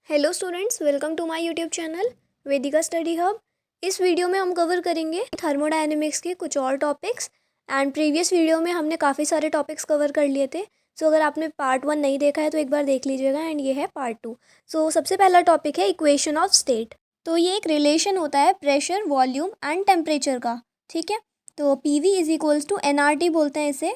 Hello students, welcome to my YouTube channel Vedika study hub. इस video में हम cover करेंगे थर्मोडायनेमिक्स के कुछ और टॉपिक्स। एंड प्रीवियस वीडियो में हमने काफ़ी सारे टॉपिक्स कवर कर लिए थे। सो अगर आपने पार्ट 1 नहीं देखा है तो एक बार देख लीजिएगा। एंड ये है पार्ट 2। सो सबसे पहला टॉपिक है इक्वेशन ऑफ स्टेट। तो ये एक रिलेशन होता है प्रेशर, वॉल्यूम एंड टेम्परेचर का। ठीक है, तो PV is equals to NRT बोलते हैं इसे।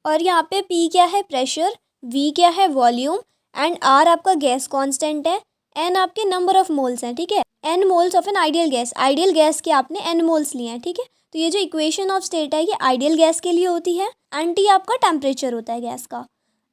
और यहाँ पे P क्या है, प्रेशर, V क्या है, वॉल्यूम, एंड R आपका गैस कांस्टेंट है, N आपके नंबर ऑफ मोल्स हैं। ठीक है, N moles of an ideal gas के आपने N मोल्स लिए हैं। ठीक है, तो ये जो इक्वेशन ऑफ स्टेट है ये आइडियल गैस के लिए होती है। एंड T आपका टेम्परेचर होता है गैस का।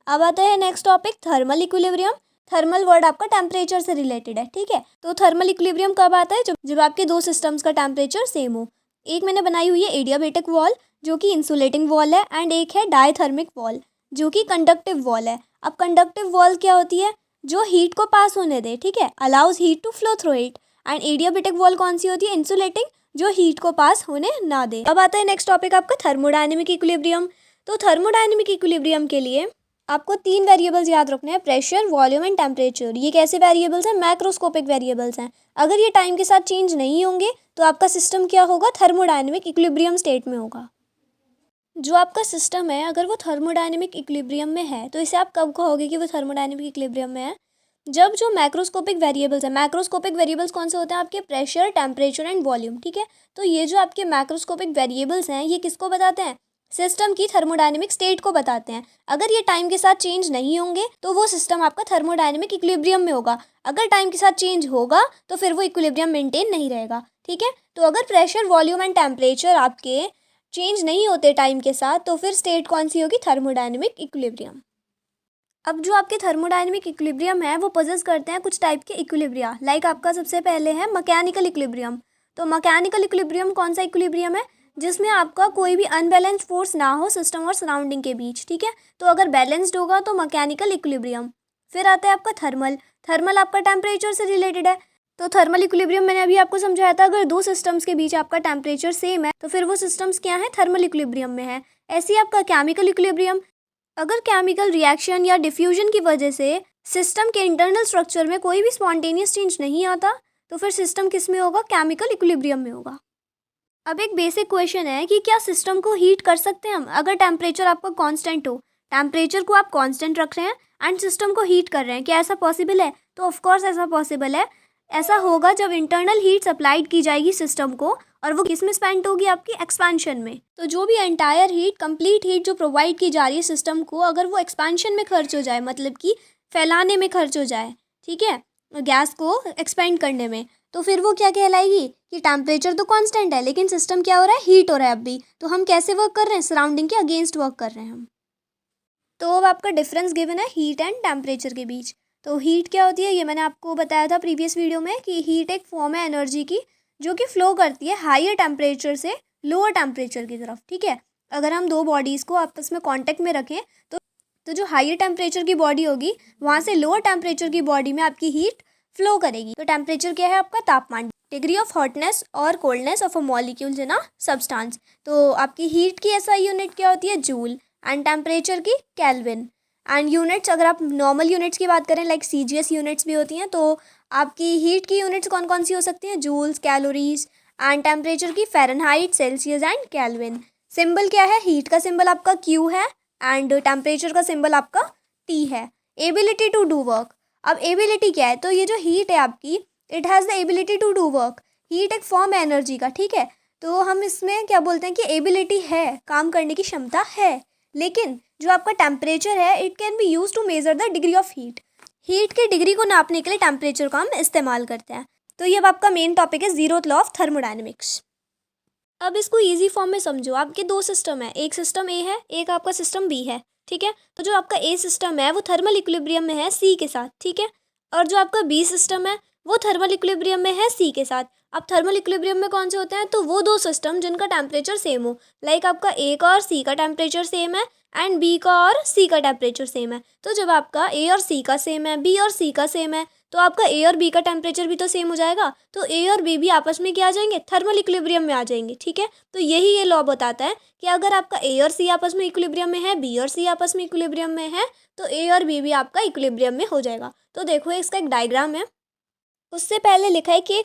अब आता है next topic, thermal equilibrium. Thermal word आपका टेम्परेचर से रिलेटेड है। ठीक है, तो थर्मल इक्विलिब्रियम कब आता है, जब आपके दो सिस्टम्स का टेम्परेचर सेम हो। एक मैंने बनाई हुई है एडियाबेटिक वॉल जो कि इंसुलेटिंग वॉल है, एंड एक है डायथर्मिक वॉल जो कि कंडक्टिव वॉल है। अब कंडक्टिव वॉल क्या होती है, जो हीट को पास होने दे। ठीक है, allows heat to flow through it. And adiabatic wall कौन सी होती है, इंसुलेटिंग, जो हीट को पास होने ना दे। अब आता है नेक्स्ट टॉपिक आपका थर्मोडायनेमिक इक्विलिब्रियम। तो थर्मोडायनेमिक इक्विलिब्रियम के लिए आपको 3 वेरिएबल्स याद रखने हैं, प्रेशर, वॉल्यूम एंड टेम्परेचर। ये कैसे वेरिएबल्स हैं, मैक्रोस्कोपिक वेरिएबल्स हैं। अगर ये टाइम के साथ चेंज नहीं होंगे तो आपका सिस्टम क्या होगा, थर्मोडायनेमिक इक्विलिब्रियम स्टेट में होगा। जो आपका सिस्टम है अगर वो थर्मोडायनेमिक इक्विलिब्रियम में है तो इसे आप कब कहोगे कि वो थर्मोडायनेमिक इक्विलिब्रियम में है, जब जो मैक्रोस्कोपिक वेरिएबल्स हैं। मैक्रोस्कोपिक वेरिएबल्स कौन से होते हैं, आपके प्रेशर, टेम्परेचर एंड वॉल्यूम। ठीक है, तो ये जो आपके मैक्रोस्कोपिक वेरिएबल्स हैं ये किसको बताते हैं, सिस्टम की थर्मोडायनेमिक स्टेट को बताते हैं। अगर ये टाइम के साथ चेंज नहीं होंगे तो वो सिस्टम आपका थर्मोडायनेमिक इक्विलिब्रियम में होगा। अगर टाइम के साथ चेंज होगा तो फिर वो इक्विलिब्रियम मेंटेन नहीं रहेगा। ठीक है, तो अगर प्रेशर, वॉल्यूम एंड टेम्परेचर आपके चेंज नहीं होते टाइम के साथ तो फिर स्टेट कौन सी होगी, थर्मोडायनेमिक इक्विलिब्रियम। अब जो आपके थर्मोडायनेमिक इक्विलिब्रियम है वो पोजेस करते हैं कुछ टाइप के इक्विलिब्रिया। लाइक आपका सबसे पहले है मैकेनिकल इक्विलिब्रियम। तो मैकेनिकल इक्विलिब्रियम कौन सा इक्विलिब्रियम है, जिसमें आपका कोई भी अनबैलेंस्ड फोर्स ना हो सिस्टम और सराउंडिंग के बीच। ठीक है, तो अगर बैलेंस्ड होगा तो मैकेनिकल इक्विलिब्रियम। फिर आता है आपका थर्मल। थर्मल आपका टेम्परेचर से रिलेटेड है। तो थर्मल इक्विलिब्रियम मैंने अभी आपको समझाया था, अगर दो सिस्टम्स के बीच आपका टेम्परेचर सेम है तो फिर वो सिस्टम्स क्या है, थर्मल इक्विलिब्रियम में है। ऐसे ही आपका केमिकल इक्विलिब्रियम, अगर केमिकल रिएक्शन या डिफ्यूजन की वजह से सिस्टम के इंटरनल स्ट्रक्चर में कोई भी स्पॉन्टेनियस चेंज नहीं आता तो फिर सिस्टम किस में होगा, केमिकल इक्विलिब्रियम में होगा। अब एक बेसिक क्वेश्चन है कि क्या सिस्टम को हीट कर सकते हैं हम, अगर टेम्परेचर आपका कांस्टेंट हो। टेम्परेचर को आप कांस्टेंट रख रहे हैं एंड सिस्टम को हीट कर रहे हैं, क्या ऐसा पॉसिबल है, तो ऑफकोर्स ऐसा पॉसिबल है। ऐसा होगा जब इंटरनल हीट सप्लाइड की जाएगी सिस्टम को, और वो किस में स्पेंड होगी, आपकी एक्सपेंशन में। तो जो भी एंटायर हीट, कंप्लीट हीट जो प्रोवाइड की जा रही है सिस्टम को, अगर वो एक्सपेंशन में खर्च हो जाए, मतलब कि फैलाने में खर्च हो जाए, ठीक है, गैस को एक्सपेंड करने में, तो फिर वो क्या कहलाएगी कि टेम्परेचर तो कांस्टेंट है लेकिन सिस्टम क्या हो रहा है, हीट हो रहा है अब भी। तो हम कैसे वर्क कर रहे हैं, सराउंडिंग के अगेंस्ट वर्क कर रहे हैं हम। तो अब आपका डिफरेंस गिवन है हीट एंड टेम्परेचर के बीच। तो हीट क्या होती है, ये मैंने आपको बताया था प्रीवियस वीडियो में कि हीट एक फॉर्म है एनर्जी की जो कि फ्लो करती है हायर टेम्परेचर से लोअर टेम्परेचर की तरफ। ठीक है, अगर हम दो बॉडीज़ को आपस में कांटेक्ट में रखें तो जो हायर टेम्परेचर की बॉडी होगी वहाँ से लोअर टेम्परेचर की बॉडी में आपकी हीट फ्लो करेगी। तो टेम्परेचर क्या है आपका, तापमान, डिग्री ऑफ हॉटनेस और coldness of a molecules in a substance. तो आपकी हीट की ऐसा यूनिट क्या होती है, जूल, एंड टेम्परेचर की केल्विन। एंड यूनिट्स, अगर आप नॉर्मल यूनिट्स की बात करें लाइक CGS यूनिट्स भी होती हैं, तो आपकी हीट की यूनिट्स कौन कौन सी हो सकती हैं, जूल्स, कैलोरीज, एंड टेम्परेचर की Fahrenheit, Celsius and Kelvin. Symbol क्या है, हीट का सिंबल आपका Q है एंड टेम्परेचर का सिंबल आपका T है। एबिलिटी टू डू वर्क, अब एबिलिटी क्या है, तो ये जो हीट है आपकी, it has the ability to do work. Heat एक फॉर्म है एनर्जी का। ठीक है, तो हम इसमें क्या बोलते हैं कि एबिलिटी है, काम करने की क्षमता है। लेकिन जो आपका टेम्परेचर है it can be use to measure the degree of heat. Heat की डिग्री को नापने के लिए टेम्परेचर का हम इस्तेमाल करते हैं। तो ये अब आपका मेन टॉपिक है जीरोथ लॉ ऑफ थर्मोडायनेमिक्स। अब इसको इजी फॉर्म में समझो, आपके दो सिस्टम है, एक सिस्टम ए है, एक आपका सिस्टम बी है। ठीक है, तो जो आपका ए सिस्टम है वो थर्मल इक्विलिब्रियम में है सी के साथ। ठीक है, और जो आपका बी सिस्टम है वो थर्मल इक्विलिब्रियम में है सी के साथ। अब थर्मल इक्विलिब्रियम में कौन से होते हैं, तो वो दो सिस्टम जिनका टेम्परेचर सेम हो। लाइक आपका ए का और सी का टेम्परेचर सेम है एंड बी का और सी का टेम्परेचर सेम है। तो जब आपका ए और सी का सेम है, बी और सी का सेम है, तो आपका ए और बी का टेम्परेचर भी तो सेम हो जाएगा। तो ए और बी भी आपस में क्या आ जाएंगे, थर्मल इक्विलिब्रियम में आ जाएंगे। ठीक है, तो यही ये लॉ बताता है कि अगर आपका ए और सी आपस में इक्विलिब्रियम में है, बी और सी आपस में इक्विलिब्रियम में है, तो ए और बी भी आपका इक्विलिब्रियम में हो जाएगा। तो देखो इसका एक डायग्राम है, उससे पहले लिखा है कि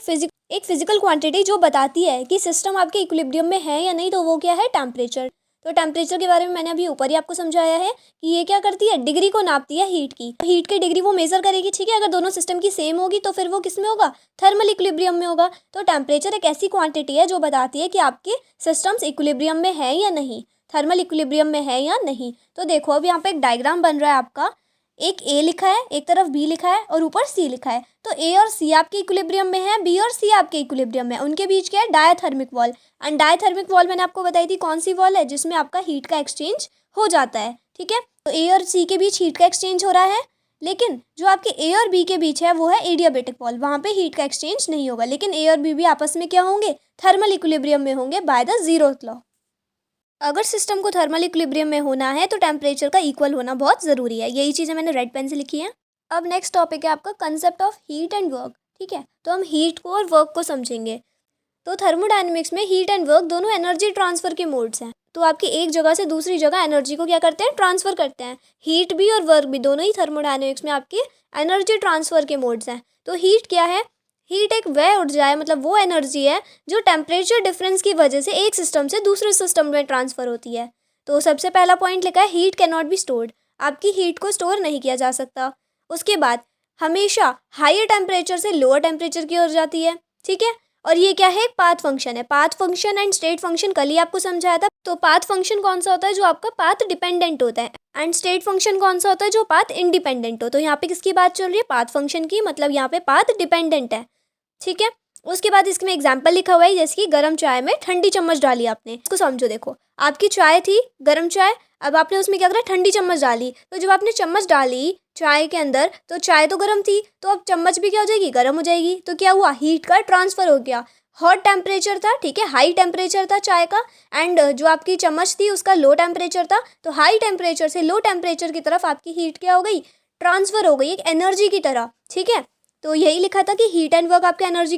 एक फिजिकल क्वांटिटी जो बताती है कि सिस्टम आपके इक्विलिब्रियम में है या नहीं, तो वो क्या है, टेम्परेचर। तो टेम्परेचर के बारे में मैंने अभी ऊपर ही आपको समझाया है कि ये क्या करती है, डिग्री को नापती है हीट की। तो हीट की डिग्री वो मेजर करेगी। ठीक है, अगर दोनों सिस्टम की सेम होगी तो फिर वो किस में होगा, थर्मल इक्विलिब्रियम में होगा। तो टेम्परेचर एक ऐसी क्वांटिटी है जो बताती है कि आपके सिस्टम्स इक्विलिब्रियम में है या नहीं, थर्मल इक्विलिब्रियम में है या नहीं। तो देखो अब यहाँ पे एक डायग्राम बन रहा है आपका, एक ए लिखा है, एक तरफ बी लिखा है और ऊपर सी लिखा है। तो ए और सी आपके इक्विलिब्रियम में है, बी और सी आपके इक्विलिब्रियम में है। उनके बीच क्या है, diathermic wall. And diathermic wall मैंने आपको बताई थी कौन सी वॉल है, जिसमें आपका हीट का एक्सचेंज हो जाता है। ठीक है, तो ए और सी के बीच हीट का एक्सचेंज हो रहा है, लेकिन जो आपके ए और बी के बीच है वो है एडियाबेटिक वॉल, वहाँ पे हीट का एक्सचेंज नहीं होगा। लेकिन ए और बी भी आपस में क्या होंगे, थर्मल इक्विलिब्रियम में होंगे बाय द जीरोथ लॉ। अगर सिस्टम को थर्मल इक्विलिब्रियम में होना है तो टेम्परेचर का इक्वल होना बहुत ज़रूरी है। यही चीज़ें मैंने रेड पेन से लिखी है। अब नेक्स्ट टॉपिक है आपका concept of heat and work. ठीक है, तो हम हीट को और वर्क को समझेंगे। तो थर्मोडायनेमिक्स में हीट एंड वर्क दोनों एनर्जी ट्रांसफ़र के मोड्स हैं। तो आपकी एक जगह से दूसरी जगह एनर्जी को क्या करते हैं, ट्रांसफ़र करते हैं। हीट भी और वर्क भी दोनों ही थर्मोडायनेमिक्स में आपके एनर्जी ट्रांसफ़र के मोड्स हैं। तो हीट क्या है, हीट एक वह ऊर्जा है, मतलब वो एनर्जी है जो टेम्परेचर डिफरेंस की वजह से एक सिस्टम से दूसरे सिस्टम में ट्रांसफ़र होती है। तो सबसे पहला पॉइंट लिखा है, heat can not be stored. आपकी हीट को स्टोर नहीं किया जा सकता। उसके बाद हमेशा हायर टेम्परेचर से लोअर टेम्परेचर की ओर जाती है। ठीक है, और ये क्या है, एक पाथ फंक्शन है। Path function and state function कल ही आपको समझाया था। तो पाथ फंक्शन कौन सा होता है, जो आपका पाथ डिपेंडेंट होता है, एंड स्टेट फंक्शन कौन सा होता है, जो पाथ इंडिपेंडेंट हो। तो यहाँ पे किसकी बात चल रही है, पाथ फंक्शन की, मतलब यहाँ पे पाथ डिपेंडेंट है। ठीक है, उसके बाद इसमें एग्जाम्पल लिखा हुआ है, जैसे कि गर्म चाय में ठंडी चम्मच डाली आपने। इसको समझो, देखो आपकी चाय थी गर्म चाय, अब आपने उसमें क्या करा, ठंडी चम्मच डाली। तो जब आपने चम्मच डाली चाय के अंदर, तो चाय तो गर्म थी, तो अब चम्मच भी क्या हो जाएगी, गर्म हो जाएगी। तो क्या हुआ, हीट का ट्रांसफर हो गया। हॉट टेम्परेचर था, ठीक है, हाई टेम्परेचर था चाय का, एंड जो आपकी चम्मच थी उसका लो टेम्परेचर था। तो हाई टेम्परेचर से लो टेम्परेचर की तरफ आपकी हीट क्या हो गई, ट्रांसफर हो गई, एक एनर्जी की तरह। ठीक है, तो यही लिखा था कि हीट एंड वर्क आपके एनर्जी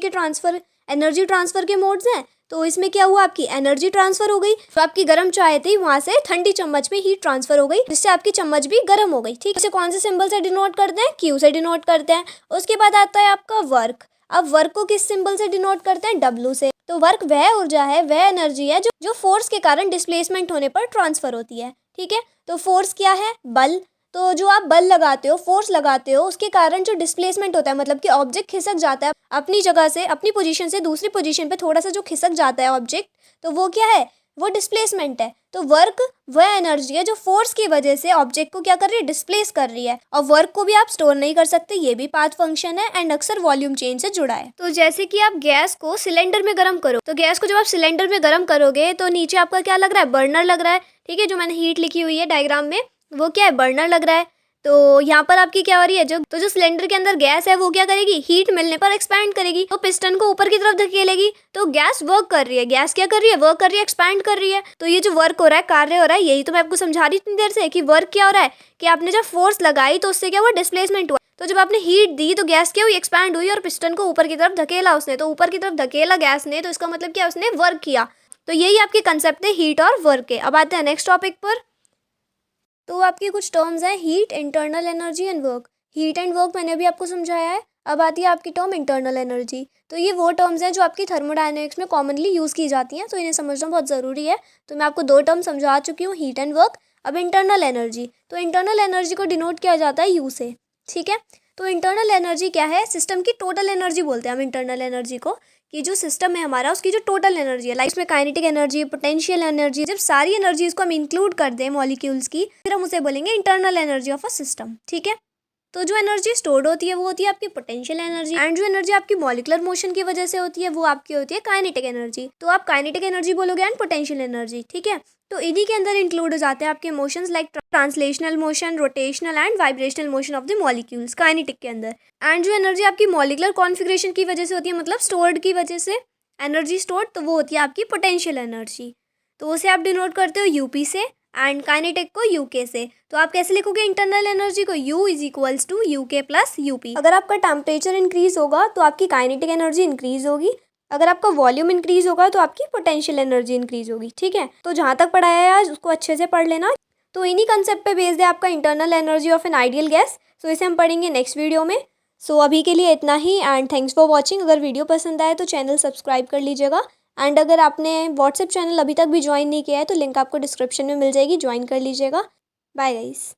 ट्रांसफर के मोड्स हैं। तो इसमें क्या हुआ, आपकी एनर्जी ट्रांसफर हो गई। तो आपकी गर्म चाय थी, वहां से ठंडी चम्मच में हीट ट्रांसफर हो गई, जिससे आपकी चम्मच भी गर्म हो गई। ठीक है, इसे कौन से सिंबल से डिनोट करते हैं, क्यू से डिनोट करते हैं। उसके बाद आता है आपका वर्क। अब वर्क को किस सिंबल से डिनोट करते हैं, डब्ल्यू से। तो वर्क वह ऊर्जा है, वह एनर्जी है जो फोर्स के कारण डिस्प्लेसमेंट होने पर ट्रांसफर होती है। ठीक है, तो फोर्स क्या है, बल। तो जो आप बल लगाते हो, फोर्स लगाते हो, उसके कारण जो डिस्प्लेसमेंट होता है, मतलब कि ऑब्जेक्ट खिसक जाता है अपनी जगह से, अपनी पोजीशन से दूसरी पोजीशन पे थोड़ा सा जो खिसक जाता है ऑब्जेक्ट, तो वो क्या है, वो डिस्प्लेसमेंट है। तो वर्क वह एनर्जी है जो फोर्स की वजह से ऑब्जेक्ट को क्या कर रही है, डिस्प्लेस कर रही है। और वर्क को भी आप स्टोर नहीं कर सकते, ये भी पाथ फंक्शन है, एंड अक्सर वॉल्यूम चेंज से जुड़ा है। तो जैसे कि आप गैस को सिलेंडर में गर्म करो, तो गैस को जब आप सिलेंडर में गर्म करोगे तो नीचे आपका क्या लग रहा है, बर्नर लग रहा है। ठीक है, जो मैंने हीट लिखी हुई है डायग्राम में, वो क्या है, बर्नर लग रहा है। तो यहाँ पर आपकी क्या हो रही है, जो सिलेंडर के अंदर गैस है वो क्या करेगी, हीट मिलने पर एक्सपैंड करेगी, तो पिस्टन को ऊपर की तरफ धकेलेगी। तो गैस वर्क कर रही है, गैस क्या कर रही है, वर्क कर रही है, एक्सपैंड कर रही है। तो ये जो वर्क हो रहा है, कार्य हो रहा है, यही तो मैं आपको समझा रही इतनी देर से कि वर्क क्या हो रहा है, कि आपने जब फोर्स लगाई तो उससे क्या हुआ, डिस्प्लेसमेंट हुआ। तो जब आपने हीट दी तो गैस क्या हुई, एक्सपैंड हुई, और पिस्टन को ऊपर की तरफ धकेला उसने। तो ऊपर की तरफ धकेला गैस ने, तो इसका मतलब क्या, उसने वर्क किया। तो यही आपके कंसेप्ट है हीट और वर्क के। अब आते हैं नेक्स्ट टॉपिक पर। तो आपकी कुछ टर्म्स हैं, heat, internal energy and work. Heat and work मैंने भी आपको समझाया है। अब आती है आपकी टर्म इंटरनल एनर्जी। तो ये वो टर्म्स हैं जो आपकी थर्मोडायनेमिक्स में कॉमनली यूज़ की जाती हैं, तो इन्हें समझना बहुत ज़रूरी है। तो मैं आपको दो टर्म समझा चुकी हूँ, हीट एंड वर्क। अब इंटरनल एनर्जी, तो इंटरनल एनर्जी को डिनोट किया जाता है यू से। ठीक है, तो इंटरनल एनर्जी क्या है, सिस्टम की टोटल एनर्जी बोलते हैं हम इंटरनल एनर्जी को, कि जो सिस्टम है हमारा उसकी जो टोटल एनर्जी है, लाइक उसमें काइनेटिक एनर्जी, पोटेंशियल एनर्जी, जब सारी एनर्जीज को हम इंक्लूड कर दें मॉलिक्यूल्स की, फिर हम उसे बोलेंगे internal energy of a system. ठीक है, तो जो एनर्जी स्टोर्ड होती है वो होती है आपकी पोटेंशियल एनर्जी, एंड जो एनर्जी आपकी मॉलिकुलर मोशन की वजह से होती है वो आपकी होती है काइनेटिक एनर्जी। तो आप काइनेटिक एनर्जी बोलोगे एंड पोटेंशियल एनर्जी। ठीक है, तो इन्हीं के अंदर इंक्लूड हो जाते हैं आपके motions like translational motion, rotational and vibrational motion of the molecules kinetic के अंदर। एंड जो एनर्जी आपकी मॉलिकुलर कॉन्फिगरेशन की वजह से होती है, मतलब स्टोर्ड की वजह से एनर्जी स्टोर्ड, तो वो होती है आपकी पोटेंशियल एनर्जी। तो उसे आप डिनोट करते हो यूपी से। एंड काइनेटिक को यूके से। तो आप कैसे लिखोगे इंटरनल एनर्जी को? U is equals to U K plus U P. अगर आपका टेम्परेचर इंक्रीज होगा तो आपकी काइनेटिक एनर्जी इंक्रीज होगी, अगर आपका वॉल्यूम इंक्रीज होगा तो आपकी पोटेंशियल एनर्जी इंक्रीज होगी। ठीक है, तो जहाँ तक पढ़ाया है आज उसको अच्छे से पढ़ लेना। तो इन्हीं कंसेप्ट पे बेस्ड है आपका internal energy of an ideal gas. So इसे हम पढ़ेंगे नेक्स्ट वीडियो में। सो अभी के लिए इतना ही एंड थैंक्स फॉर वॉचिंग। अगर वीडियो पसंद आए तो चैनल सब्सक्राइब कर लीजिएगा एंड अगर आपने व्हाट्सएप चैनल अभी तक भी ज्वाइन नहीं किया है तो लिंक आपको डिस्क्रिप्शन में मिल जाएगी, ज्वाइन कर लीजिएगा। Bye guys.